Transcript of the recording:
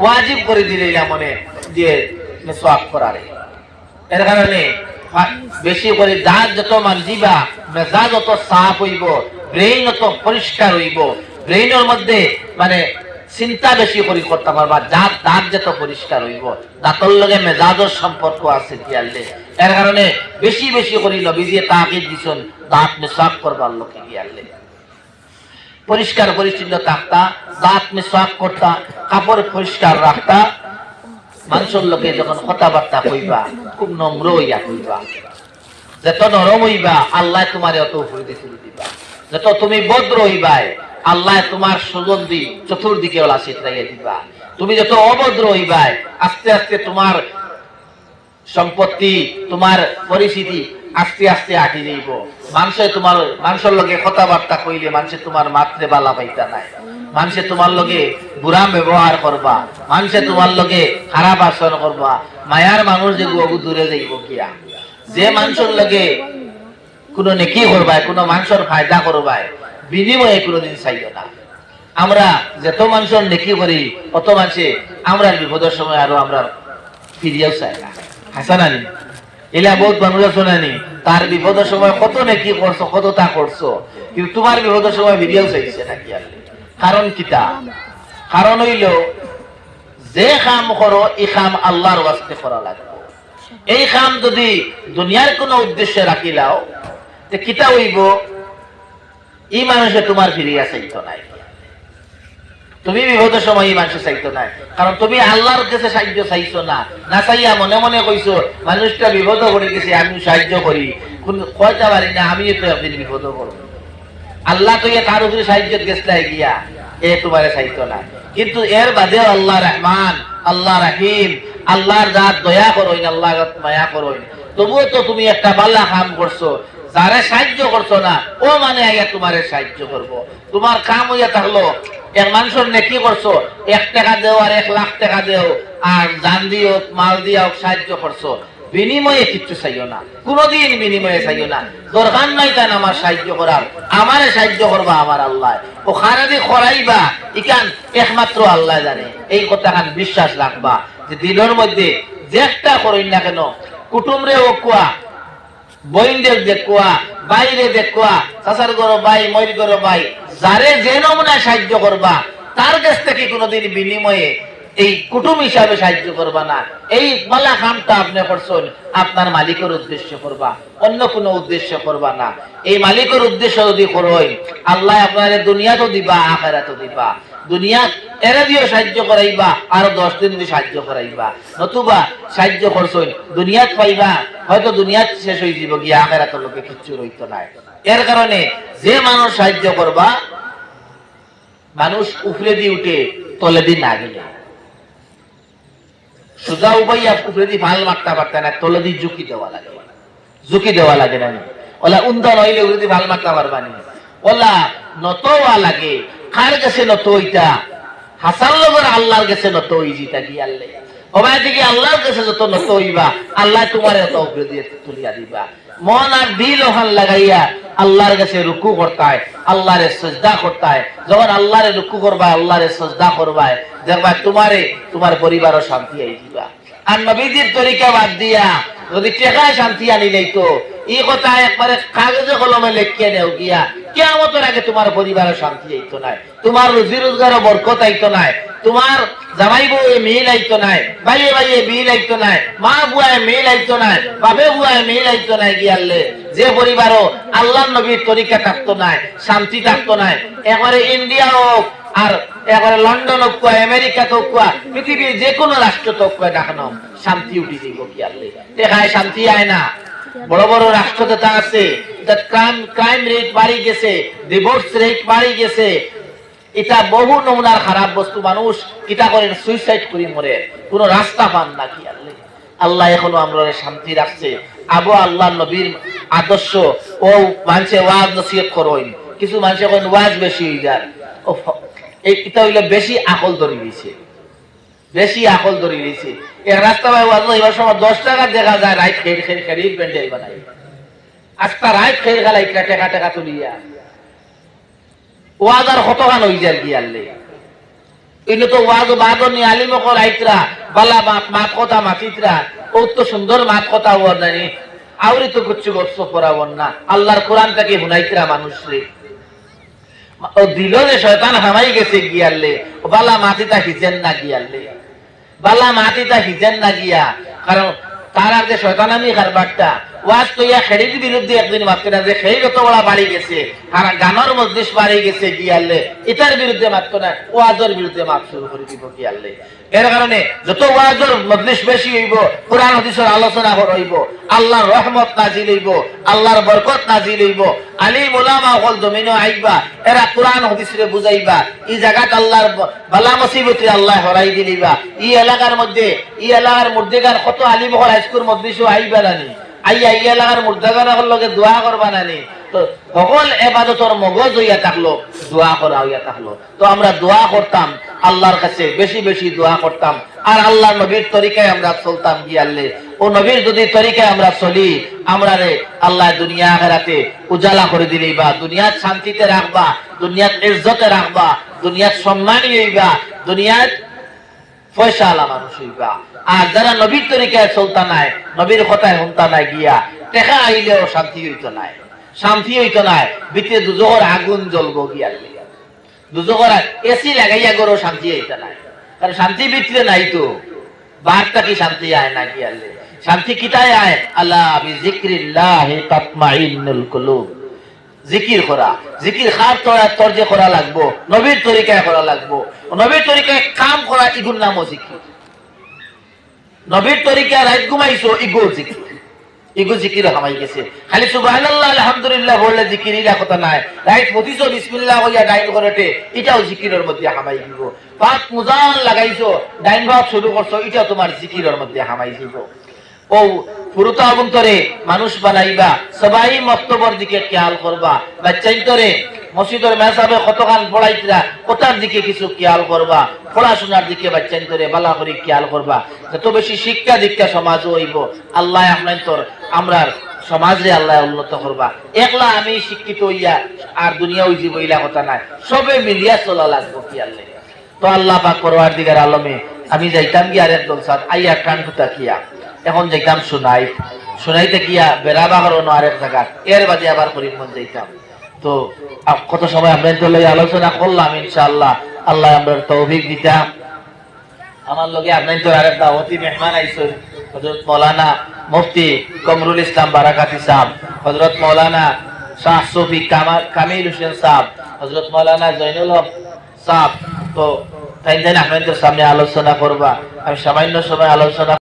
ওয়াজিব করে দিলে মনে যে মিসওয়াক করারে। এর কারণে বেশি করে দাঁত যত মানজিবা মেজাজ যত সাফ হইব, ব্রেইন যত পরিষ্কার হইব, ব্রেইনের মধ্যে মানে চিন্তা বেশি করে করতে পারবা, দাঁত যত পরিষ্কার হইব, দাঁতর লগে মেজাজের সম্পর্ক আছে গিয়ালে। এর কারণে বেশি বেশি করে নবীজি তাকিদ দিছেন দাঁত মিসওয়াক করবার লোকে গিয়ালে। পরিষ্কার পরিচ্ছন্ন থাকতা, দাঁত মিসওয়াক করতা, কাপড় পরিষ্কার রাখতা, মানুষের লোকে যখন কথাবার্তা কইবা খুব নম্র হইয়া কইবা। যত নরম হইবা আল্লাহ তোমার অত উপরে তুলে দিবা। যত তুমি ভদ্র হইবাই আল্লাহ তোমার সুগন্ধি চতুর্দিকে ওলা ছিটাইয়া দিবা। তুমি যত অভদ্র হইবাই আস্তে আস্তে তোমার সম্পত্তি তোমার পরিস্থিতি আস্তে আস্তে আটি যাইব। মানুষের লগে কথাবার্তা কইলে মানুষে তোমার মাত্রে বালা পাইতা নাই, মানুষে তোমার লগে বুড়া ব্যবহার করবা, মানুষে তোমার লগে খারাপ আচরণ করবা। মায়ার মানুষ যে বহু দূরে যাইব কিয়া। যে মানুষের লগে কোনো নেকি করবাই, কোনো মানুষের ফায়দা করবাই, বিনিময়ে কোনোদিন চাইও না। আমরা যত মানুষের নেকি করি অত মানুষে আমরা বিপদের সময় আরো আমরা ফিরিয়েও চাই না। হাসানানি এলা বহুত মানুষ শোনানি তার বিপদের সময় কত নেকি করছো, কত তা করছো, কিন্তু তোমার বিপদের সময় ফিরিয়েও চাইছে নাকি। কারণ কিতা? কারণ হইল যে কাম করো এই কাম আল্লাহর ওয়াস্তে করা লাগবে। এই কাম যদি দুনিয়ার কোনো উদ্দেশ্যে রাখিলাও তে কিতা হইব? এই মানুষে তোমার ফিরিয়া চাইতো নাই, তুমি বিপদের সময় এই মানুষের চাইতো নাই, কারণ তুমি আল্লাহর কাছে সাহায্য চাইছো না। না চাইয়া মনে মনে কইছো মানুষটা বিপদ করে গেছে আমি সাহায্য করি, কয়টা পারি না আমি তো একদিন বিপদ করবো। আল্লাহ তো তার উপরে সাহায্য গেছলাই গিয়া এ তোমারে চাইতো না। কিন্তু এর বাদেও আল্লাহ রহমান, আল্লাহ রাহিম, আল্লাহর জাত দয়া করইন, আল্লাহ মায়া করইন, তবুও তো তুমি একটা বাল্লা কাম করছো। যারে সাহায্য করছো না ও মানে আইয়া তোমারে সাহায্য করবো। তোমার কাম হইয়া থাকলো এক মানুষের নেকি করছো, 1 টাকা দেও আর 1 লাখ টাকা দেও আর জান দিও মাল দিয়াও সাহায্য করছো, বিনিময়ে কিচ্ছু চাইও না, কোনদিন বিনিময়ে চাইও না। দরকার নাই তাই আমার সাহায্য করার, আমারে সাহায্য করবা আমার আল্লাহ। ও খারাদি খরাইবা ইকান একমাত্র আল্লাহ জানে। এই কথাখান বিশ্বাস রাখবা যে দিনের মধ্যে যেটা করই না কেন, কুটুমরে ও কুয়া, বইনদের দেখুয়া, বাইরে দেখুয়া, চাচার গরো ভাই, ময়ূর গরো ভাই, যারে যে নমুনায় সাহায্য করবা তার কাছ থেকে কোনোদিন বিনিময়ে এই কুটুম হিসাবে সাহায্য করবা না। এই মালা কামটা আপনি করছেন আপনার মালিকের উদ্দেশ্য করবা, অন্য কোনো উদ্দেশ্য করবা না। এই মালিকের উদ্দেশ্য যদি করোই আল্লাহ আপনার দুনিয়াতেও দিবা আখিরাতেও দিবা। দুনিয়া এরা দিয়ে সাহায্য করাইবা, আরো 10 দিন দিয়ে সাহায্য করাইবা। নতুবা সাহায্য করছেন দুনিয়াত পাইবা, হয়তো দুনিয়াত শেষ হয়ে যাব গিয়া আখিরাতের লোকে কিচ্ছু রইতো নাই। এর কারণে যে মানুষ সাহায্য করবা মানুষ উপরে দিয়ে উঠে তলে দিয়ে না গেলে সোজা উপাইয়া উপরে দিয়ে ভাল মারতে পারতে না, তলে দিয়ে ঝুঁকি দেওয়া লাগে, ঝুঁকি দেওয়া লাগে না। ওলা উন্দর হইলে উপরে দিয়ে ভাল মারতে পারবা না। ওলা নতওয়া লাগে, কার কাছে নত ওইটা? হাসান লগর আল্লাহর কাছে নত হইজিটা কি আল্লাহ ওবাই থেকে আল্লাহর কাছে যত নত হইবা আল্লাহ তোমার এত উপরে দিয়ে তুলিয়া দিবা। মন আর দিল ওখান লাগাইয়া আল্লাহর কাছে রুকু করতায়, আল্লাহরে সজদা করতায়। যখন আল্লাহরে রুকু করবা, আল্লাহরে সজদা করবায়, দেখবা তোমারে তোমার পরিবারও শান্তি আই দিবা। আর নবীজির তরিকা বাদ দিয়া যদি টেকায় শান্তি আনিলেই তো এই কথা একবারে কাগজে কলমে লেখিয়ে নেও গিয়া কিয়ামতের আগে তোমার পরিবারের শান্তি আইতো নাই, তোমার রুজি রোজগারও বরকত আইতো নাই, তোমার জামাই বউয়ে মিল আইতো নাই, ভাইয়ে ভাইয়ে মিল আইতো নাই, মা বুয়ায় মিল আইতো নাই, বাপে বুয়ায় মিল আইতো নাই। গিয়ালে যে পরিবারও আল্লাহ নবীর তরিকা থাকতো নাই, শান্তি থাকতো নাই, একবারে ইন্ডিয়া হোক আর একবারে লন্ডন হোক, আমেরিকা হোক, পৃথিবীর যে কোনো রাষ্ট্র হোক দেখানো শান্তি উঠি দিব। গিয়ালে দেখায় শান্তি আয় না। বড় বড় রাষ্ট্র যেটা আছে ক্রাইম রেট বাড়ি গেছে, ডিভোর্স রেট বাড়ি গেছে, এটা বহু নমুনার খারাপ বস্তু। মানুষ এটা করে সুইসাইড করে মরে, কোনো রাস্তা পান না। কি আল্লাহ এখনো আমরা শান্তি রাখছে। আবু আল্লাহ নবীর আদর্শ ও মানুষে ওয়াজ নসিহত করইন, কিছু মানুষ এখন ওয়াজ বেশি হয়ে যায়, এটা হইলে বেশি আকল ধরে দিয়েছে, বেশি আকল ধরে দিয়েছে। এক রাস্তা ভাই ওয়াজ এবার সময় 10 টাকা দেখা যায় রাইট খেয়ে খেয়ে খেয়ে প্যান্ডেল বানাই, আস্তা রাইট খেয়ে গেলাই টাকা টাকা তুলিয়া ওয়াজ আর কতখান হয়ে যায় গিয়ালে। ইনো তো ওয়াজ বাদনি আলিম কল আইতরা বালা মাত কথা মাতিতরা ও তো সুন্দর মাত কথা ওর জানি আউরি তো কুচ্ছু গচ্ছ পড়াবন না আল্লাহর কোরআনটাকে হুনাইতরা মানুষরে ও দিল যে শয়তান হামাই গেছে গিয়ালে ও বালা মাতিতা হিজেন না গিয়ালে বালা মাতিতা হিজেন না গিয়া কারণ তার আর যে শয়তানামি কারবারটা ওয়াজ তো ইয়া খেড়ির বিরুদ্ধে একদিন মাত্র না যে খেড়ি যত বড় বাড়ি গেছে আর গানের মজলিস বাড়ি গেছে গিয়ালে এটার বিরুদ্ধে মাত্র না ওয়াজের বিরুদ্ধে মাত শুরু করে দিব গিয়ালে এর কারণে যত ওয়াজের মজলিস বেশি হইব কোরআন হাদিসের আলোচনা হইব আল্লাহর রহমত নাজিল হইব আল্লাহর বরকত নাজিল হইব আলিম উলামা হল জমিনে আইবা এরা কোরআন হাদিসে বুঝাইবা এই জায়গাত আল্লাহর বালা মুসিবতে আল্লাহ হরাই দিলিবা এই এলাকার মধ্যেকার কত আলিম হল হাইস্কুল মজলিসও আইবা জানি আইয়া এই এলাকার মুর্দাগানের লগে দোয়া করবা নানি তো সকল এবাদতর মগজ হইয়া থাকলো দোয়া করা হইয়া থাকলো তো আমরা দোয়া করতাম আল্লাহর কাছে বেশি বেশি দোয়া করতাম আর আল্লাহর নবীর তরিকায় আমরা চলতাম গিয়ালে ও নবীর যদি তরিকায় আমরা চলি আমরা রে আল্লাহ দুনিয়া আখিরাতে উজালা করে দিলেই দুনিয়ার শান্তিতে রাখবা দুনিয়ার ইজ্জতে রাখবা দুনিয়ার সম্মানী হইবা দুনিয়ার পয়সা আলা মানুষ হইবা আর যারা নবীর তরিকায় চলতা নাই নবীর কথায় শুনতা নাই গিয়া টেকা আইলেও শান্তি হইতো নাই ভিতরে দুজোহর আগুন জ্বলবো গিয়া দুজোহর এসি লাগাইয়া গরো শান্তি হইতা নাই কারণ শান্তি ভিতরে নাই তো বারটা কি শান্তি আয় না গিয়ালে শান্তি কিতায় আয় আল্লাহ বিযিকরিল্লাহি তাতমাইন্নুল কুলুব জিকির করা জিকির খার তোর যে করা লাগবো নবীর তরিকায় করা লাগবো নবীর তরিকায় কাম করা ইগুর নামও জিকির নবীর তরিকায় রাত ঘুমাইছো ইগো জিকির হামাই গেছে খালি সুবহানাল্লাহ আলহামদুলিল্লাহ বললে জিকির ইলা কথা নাই রাত পতিছো বিসমিল্লাহ কইয়া ডাইন করতে এটাও জিকিরের মধ্যে হামাই দিব পাক মুজান লাগাইছো ডাইন ভাব শুরু করছো এটা তোমার জিকিরের মধ্যে হামাই দিব ও পুরুতা অবন্তরে মানুষ বানাইবা সবাই মক্তবর দিকে খেয়াল করবা বাচ্চাইন্তরে মসজিদের মেসাবে কতখান পড়াইতরা ওটার দিকে কিছু খেয়াল করবা পড়াশোনার দিকে বাচ্চাইন্তরে বালা করে খেয়াল করবা যত বেশি শিক্ষা দীক্ষা সমাজ হইব আল্লাহ আপনার তোর আমরার সমাজে আল্লাহ উন্নত করবা একলা আমি শিক্ষিত হইয়া আর দুনিয়া হইছি বইলা কথা নাই সবে মিলিয়া চলা লাগবো খেয়াল লেগে তো আল্লাহ পাক পরওয়ারদিগার আলমে আমি যাইতাম গিয়া আর একদল সাথ আইয়া কান খুতা কিয়া এখন যাইতাম শোনাইতে গিয়া বেড়াবা করো আরেক জায়গা এর বাদে আবার করিমগঞ্জ যাইতাম তো কত সময় আমরা তো আলোচনা করলাম ইনশাআল্লাহ আল্লাহ আমরা তৌফিক দিতাম আমার লগে আপনার তো আরেক দাওয়াতি মেহমান আইসো হযরত মাওলানা মুফতি কমরুল ইসলাম বারাকাতি সাহেব হযরত মাওলানা শাহ সুফি কামিল হোসেন সাহেব হযরত মাওলানা জয়নুল হক সাহেব তো তাই আপনাদের সামনে আলোচনা করবা আমি সামান্য সময় আলোচনা